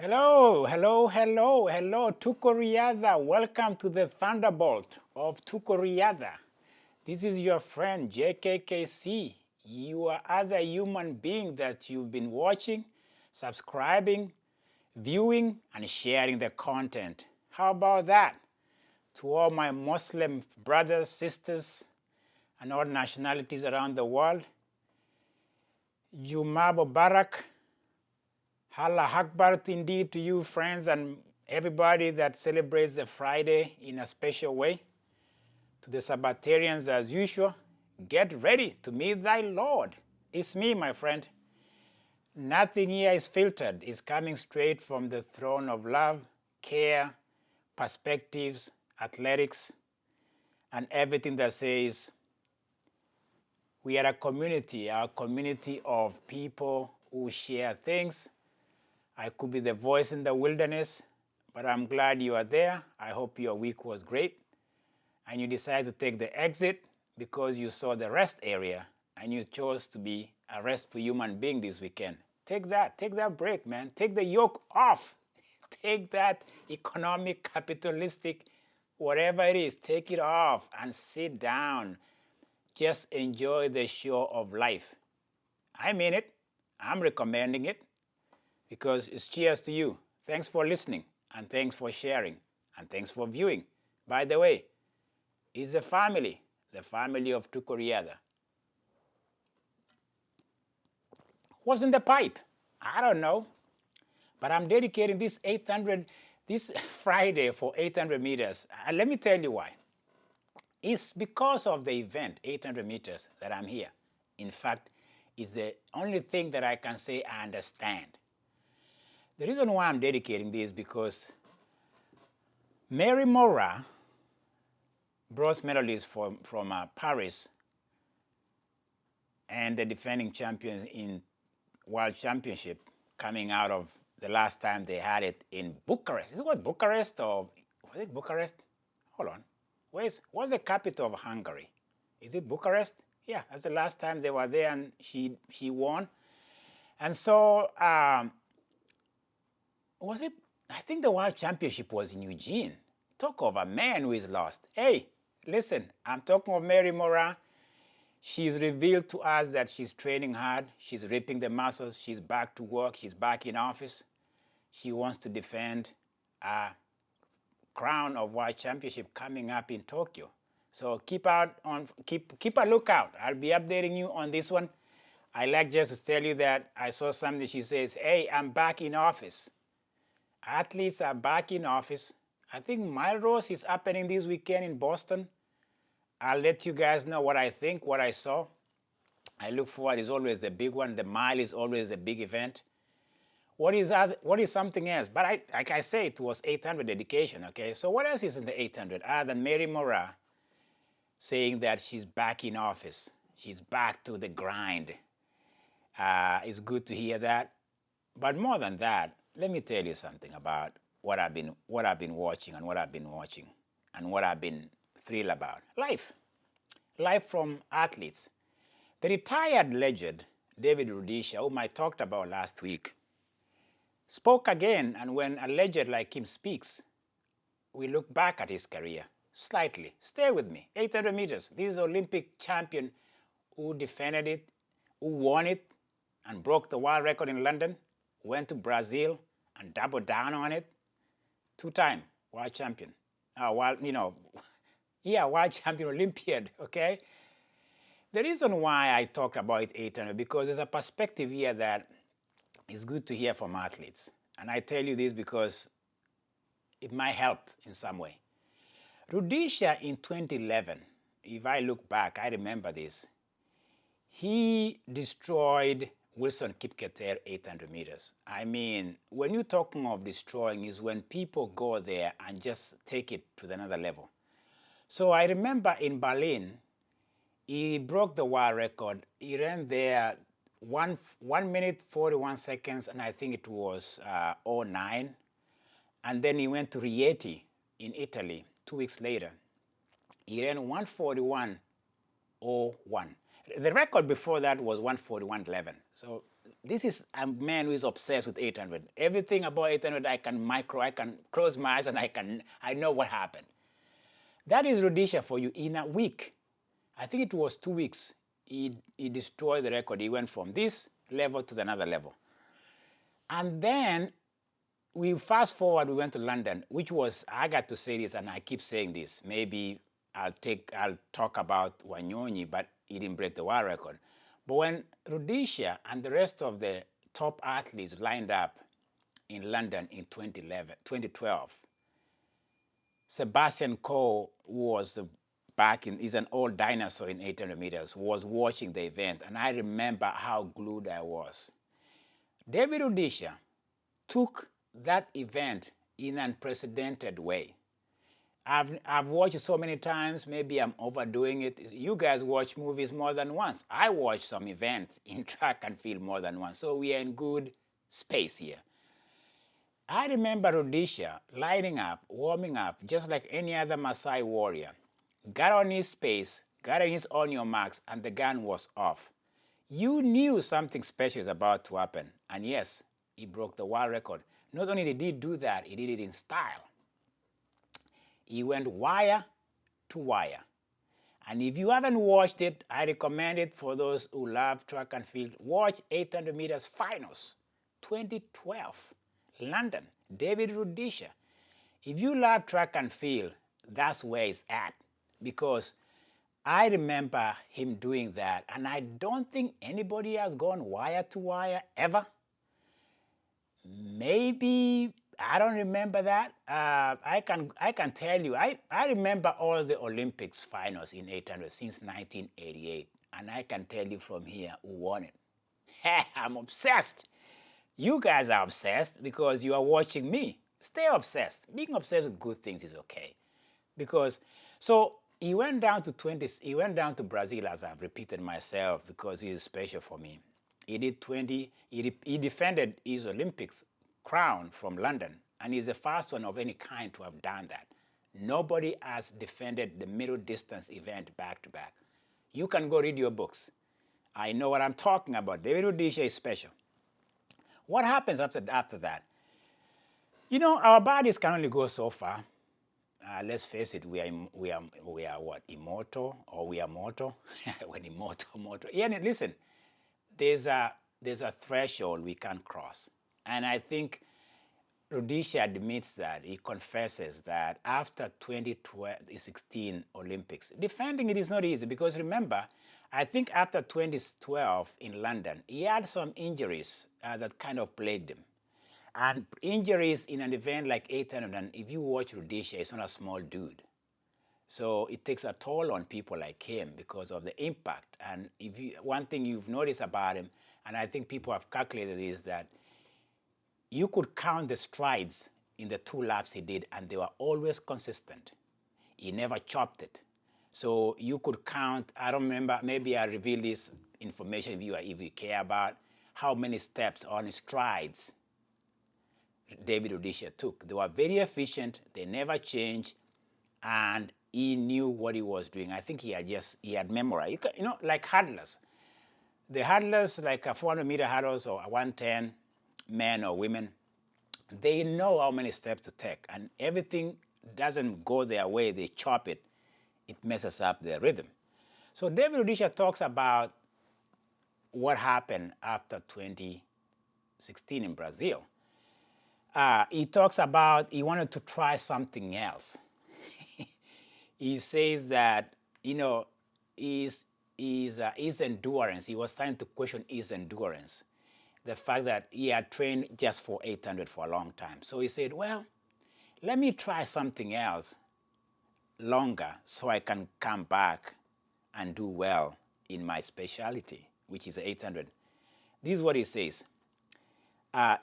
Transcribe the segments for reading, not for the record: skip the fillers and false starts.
Hello, hello, hello, hello, Tukoriada. Welcome to the Thunderbolt of Tukoriada. This is your friend JKKC. You are other human being that you've been watching, subscribing, viewing, and sharing the content. How about that? To all my Muslim brothers, sisters, and all nationalities around the world, Juma Mubarak. Allah Akbar indeed to you, friends, and everybody that celebrates the Friday in a special way. To the Sabbatarians, as usual, get ready to meet thy Lord. It's me, my friend. Nothing here is filtered. It's coming straight from the throne of love, care, perspectives, athletics, and everything that says we are a community of people who share things. I could be the voice in the wilderness, but I'm glad you are there. I hope your week was great. And you decided to take the exit because you saw the rest area and you chose to be a restful human being this weekend. Take that break, man. Take the yoke off. Take that economic, capitalistic, whatever it is, take it off and sit down. Just enjoy the show of life. I mean it. I'm recommending it. Because it's cheers to you. Thanks for listening, and thanks for sharing, and thanks for viewing. By the way, it's the family of Tukoriada. What's in the pipe? I don't know. But I'm dedicating this Friday for 800 meters. And let me tell you why. It's because of the event, 800 meters, that I'm here. In fact, it's the only thing that I can say I understand. The reason why I'm dedicating this is because Mary Moraa, bronze medalist from Paris, and the defending champions in World Championship, coming out of the last time they had it in Bucharest. Is it what, Bucharest, or was it Bucharest? Hold on. What's the capital of Hungary? Is it Bucharest? Yeah, that's the last time they were there, and she won. And so was it? I think the World Championship was in Eugene. Talk of a man who is lost. Hey, listen, I'm talking of Mary Moraa. She's revealed to us that she's training hard. She's ripping the muscles. She's back to work. She's back in office. She wants to defend a crown of World Championship coming up in Tokyo. So keep a lookout. I'll be updating you on this one. I like just to tell you that I saw something. She says, hey, I'm back in office. Athletes are back in office. I think Mile Rose is happening this weekend in Boston. I'll let you guys know what I think, what I saw. I look forward, is always the big one. The mile is always the big event. What is something else? But like I say, it was 800 dedication, okay? So what else is in the 800 other than Mary Moraa saying that she's back in office? She's back to the grind. It's good to hear that. But more than that, let me tell you something about what I've been watching and what I've been thrilled about. Life from athletes. The retired legend, David Rudisha, whom I talked about last week, spoke again, and when a legend like him speaks, we look back at his career slightly. Stay with me. 800 meters. This is Olympic champion who defended it, who won it, and broke the world record in London, went to Brazil and doubled down on it. Two-time world champion. World champion Olympiad, okay? The reason why I talked about 800, because there's a perspective here that is good to hear from athletes. And I tell you this because it might help in some way. Rudisha in 2011, if I look back, I remember this. He destroyed Wilson Kipketer 800 meters. I mean, when you're talking of destroying is when people go there and just take it to another level. So I remember in Berlin, he broke the world record. He ran there 1 minute 41 seconds, and I think it was 09. And then he went to Rieti in Italy 2 weeks later. He ran 141.01. The record before that was 141.11. So this is a man who is obsessed with 800. Everything about 800, I can close my eyes and I know what happened. That is Rhodesia for you in a week. I think it was 2 weeks. He destroyed the record. He went from this level to another level. And then we fast forward, we went to London, which was, I got to say this, and I keep saying this. Maybe I'll talk about Wanyonyi, but he didn't break the world record. But when Rhodesia and the rest of the top athletes lined up in London in 2012, Sebastian Coe was is an old dinosaur in 800 meters, was watching the event, and I remember how glued I was. David Rhodesia took that event in an unprecedented way. I've watched it so many times, maybe I'm overdoing it. You guys watch movies more than once. I watch some events in track and field more than once, so we are in good space here. I remember Rhodesia lining up, warming up, just like any other Maasai warrior. Got on his space, got on your marks, and the gun was off. You knew something special is about to happen. And yes, he broke the world record. Not only did he do that, he did it in style. He went wire to wire. And if you haven't watched it, I recommend it for those who love track and field. Watch 800 meters finals, 2012, London, David Rhodesia. If you love track and field, that's where it's at. Because I remember him doing that, and I don't think anybody has gone wire to wire ever. Maybe, I don't remember that. I can tell you, I remember all the Olympics finals in 800 since 1988, and I can tell you from here who won it. I'm obsessed. You guys are obsessed because you are watching me. Stay obsessed. Being obsessed with good things is okay. Because, so he went down to he went down to Brazil, as I've repeated myself, because he is special for me. He did 20, he defended his Olympics crown from London, and he's the first one of any kind to have done that. Nobody has defended the middle distance event back to back. You can go read your books. I know what I'm talking about. David Rhodesia is special. What happens after that? You know, our bodies can only go so far. Let's face it, we are what, immortal, or we are mortal? When mortal. Yeah, listen, there's a threshold we can't cross. And I think Rhodesia admits that, he confesses that after 2016 Olympics, defending it is not easy because remember, I think after 2012 in London, he had some injuries that kind of plagued him. And injuries in an event like 800, and if you watch Rhodesia, he's not a small dude. So it takes a toll on people like him because of the impact. And one thing you've noticed about him, and I think people have calculated, is that you could count the strides in the 2 laps he did, and they were always consistent. He never chopped it. So you could count, I don't remember, maybe I reveal this information if you care about how many steps on strides David Rhodesia took. They were very efficient, they never changed, and he knew what he was doing. I think he had memorized. You know, like hurdlers. The hurdlers, like a 400-meter hurdles or a 110, men or women, they know how many steps to take, and everything doesn't go their way, they chop it, it messes up their rhythm. So David Rhodesia talks about what happened after 2016 in Brazil. He talks about he wanted to try something else. He says that, you know, his endurance, he was trying to question his endurance. The fact that he had trained just for 800 for a long time. So he said, well, let me try something else longer so I can come back and do well in my specialty, which is 800. This is what he says.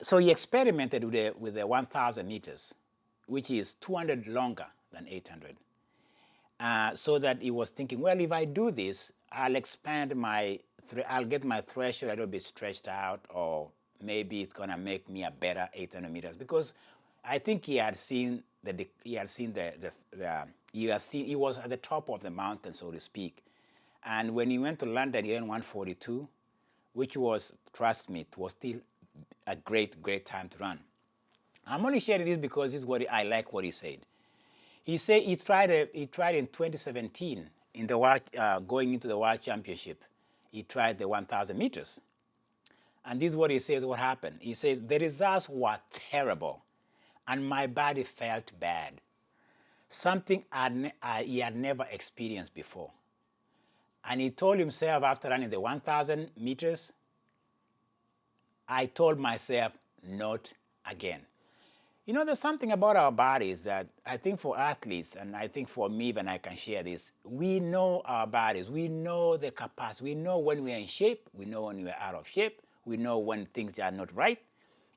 So he experimented with the 1,000 meters, which is 200 longer than 800. So that he was thinking, well, if I do this, I'll expand I'll get my threshold a little bit stretched out, or maybe it's gonna make me a better 800 meters. Because I think he was at the top of the mountain, so to speak. And when he went to London, he ran 142. which was, trust me, it was still a great, great time to run. I'm only sharing this because this is what I like what he said. He said he tried in 2017 in the world, going into the World Championship. He tried the 1,000 meters. And this is what he says what happened. He says, the results were terrible, and my body felt bad. Something he had never experienced before. And he told himself after running the 1,000 meters, I told myself, not again. You know, there's something about our bodies that I think for athletes, and I think for me, when I can share this, we know our bodies. We know the capacity. We know when we're in shape. We know when we're out of shape. We know when things are not right.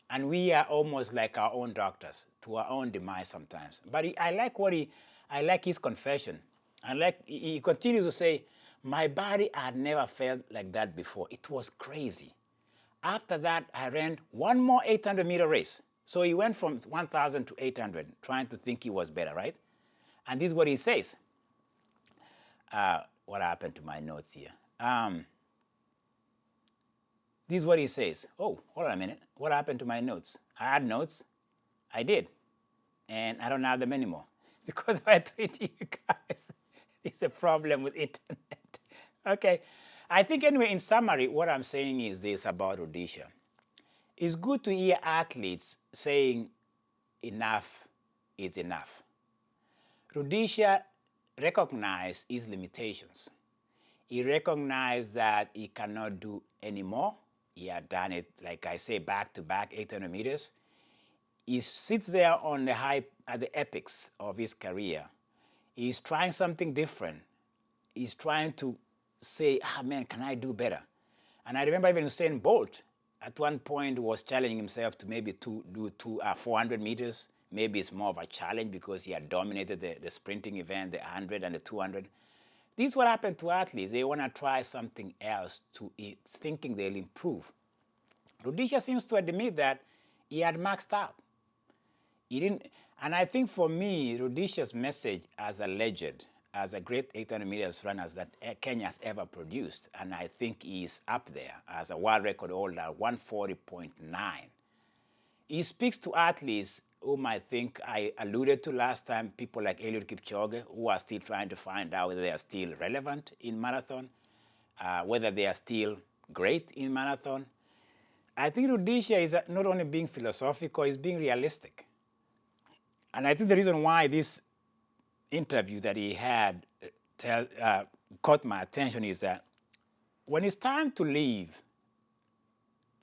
And we are almost like our own doctors to our own demise sometimes. But I like his confession. He continues to say, my body had never felt like that before. It was crazy. After that, I ran one more 800-meter race. So he went from 1,000 to 800, trying to think he was better, right? And this is what he says. What happened to my notes here? This is what he says. Oh, hold on a minute. What happened to my notes? I had notes. I did. And I don't have them anymore. Because I tweeted you guys. It's a problem with internet. Okay. I think anyway, in summary, what I'm saying is this about Rhodesia. It's good to hear athletes saying enough is enough. Rhodesia recognized his limitations. He recognized that he cannot do anymore. He had done it, like I say, back-to-back 800 meters. He sits there on the at the apex of his career. He's trying something different. He's trying to say, man, can I do better? And I remember even Usain Bolt at one point was challenging himself to maybe do 400 meters. Maybe it's more of a challenge because he had dominated the sprinting event, the 100 and the 200. This is what happened to athletes. They want to try something else thinking they'll improve. Rhodesia seems to admit that he had maxed out. He didn't, and I think for me, Rhodesia's message as a legend, as a great 800 meters runner that Kenya has ever produced, and I think he's up there as a world record holder, 140.9. He speaks to athletes whom I think I alluded to last time, people like Eliud Kipchoge, who are still trying to find out whether they are still relevant in marathon, whether they are still great in marathon. I think Rhodesia is not only being philosophical, he's being realistic. And I think the reason why this interview that he had caught my attention is that when it's time to leave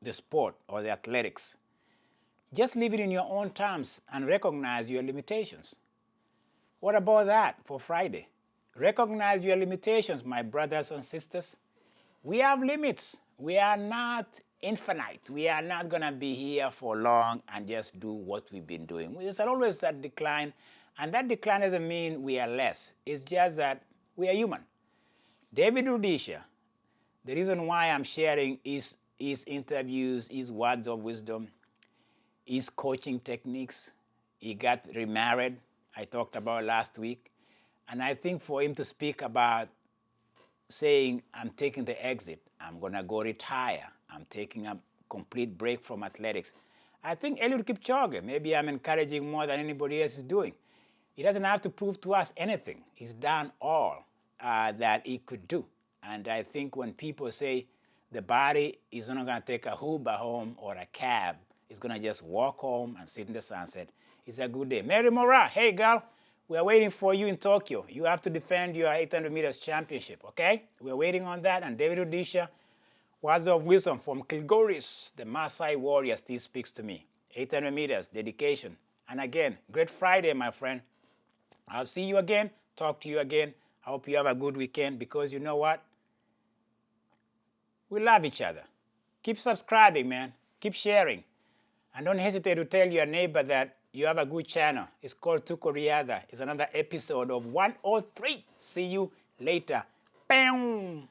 the sport or the athletics, just leave it in your own terms and recognize your limitations. What about that for Friday? Recognize your limitations, my brothers and sisters. We have limits. We are not infinite. We are not going to be here for long and just do what we've been doing. There's always that decline. And that decline doesn't mean we are less. It's just that we are human. David Rhodesia, the reason why I'm sharing his interviews, his words of wisdom, his coaching techniques. He got remarried, I talked about last week. And I think for him to speak about saying, I'm taking the exit, I'm going to go retire, I'm taking a complete break from athletics. I think Eliud Kipchoge, maybe I'm encouraging more than anybody else is doing. He doesn't have to prove to us anything. He's done all that he could do. And I think when people say the body is not going to take a Uber home or a cab, it's going to just walk home and sit in the sunset, it's a good day. Mary Mora, hey girl, we're waiting for you in Tokyo. You have to defend your 800 meters championship, okay? We're waiting on that. And David Rhodesia, words of wisdom from Kilgoris, the Maasai warrior, still speaks to me. 800 meters, dedication. And again, great Friday, my friend. I'll see you again, talk to you again. I hope you have a good weekend because you know what? We love each other. Keep subscribing, man. Keep sharing. And don't hesitate to tell your neighbor that you have a good channel. It's called Tuko Riadha. It's another episode of 103. See you later. Bam!